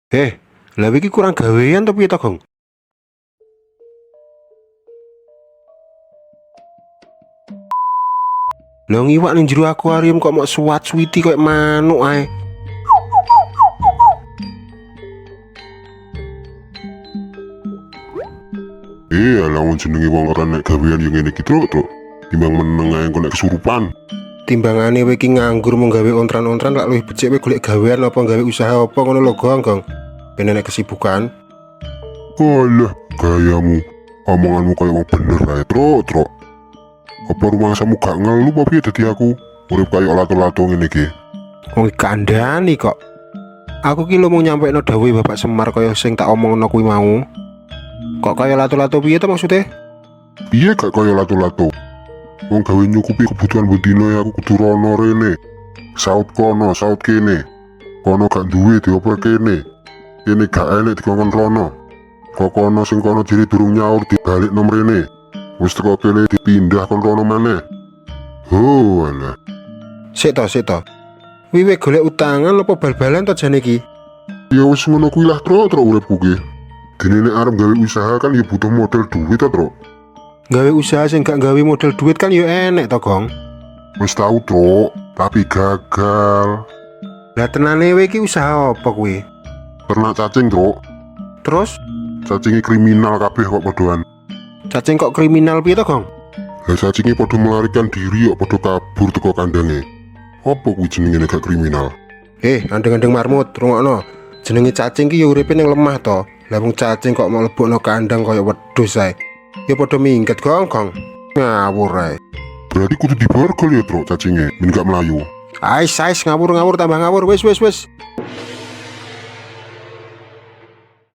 Lah iki kurang gawean to piye to, Gong? Lah ngiwak ning jero akuarium kok mok suwat-suwiti koyo manuk ae. Alah wong jenenge wong ora nek gawean yo ngene iki, Truk. Timbang meneng ae kok nek kesurupan. Timbangane kowe iki nganggur mung gawe ontran-ontran lak luwih becik kowe golek gawean apa gawe usaha apa ngono lho, Gong. Ben nek kesibukan. Alah, gayamu. Omonganmu kayak wong bener ae, Truk. Apa rumangsamu gak ngeluh apa piye dadi aku? Urip kaya lato-lato ngene iki. Wong kandhani kok. Aku ki lho mung nyampekno dawuhe Bapak Semar kaya sing tak omongno kuwi mau. Kok kaya lato-lato piye to maksude? Piye gak kaya lato-lato? Wong gawe nyukupi kebutuhan bedino ya aku kudu rono rene. Saut kono, saut kene. Kono gak duwe dioper kene. Kene gak enek dikongkon rono. Kok kono sing kono diri durung nyaur dibalik nom rene. Wis teko kene dipindah kon rono maneh. Oh alah. Sik to. Wiwe golek utangan apa bal-balan to jane iki? Ya wis ngono kuwi lah, Truk uripku ki. Dene nek arep gawe usaha kan ya butuh modal duit ta, Truk. Gawe usaha sing gak gawe modal duit kan yo enek to, Gong. Wis tau, Truk, tapi gagal. Lah tenane kowe iki usaha apa kuwi? Ternak cacing, Truk. Terus Cacinge kriminal kabeh kok podoan. cacing kok kriminal piye to, Gong? Lah cacinge padha melarikan diri kok padha kabur teko kandange. Apa kuwi jenenge nek gak kriminal? Andeng-andeng marmut, rungokno. Jenenge cacing ki yo uripe ning lemah to. Lah wong cacing kok mau lebokno kandang kaya wedhus ae. Ya padha minggat, Gong. Ngawur ae. Berarti kudu diborgol ya, Truk, cacinge, ben gak melayu. Ais ngawur tambah ngawur wis.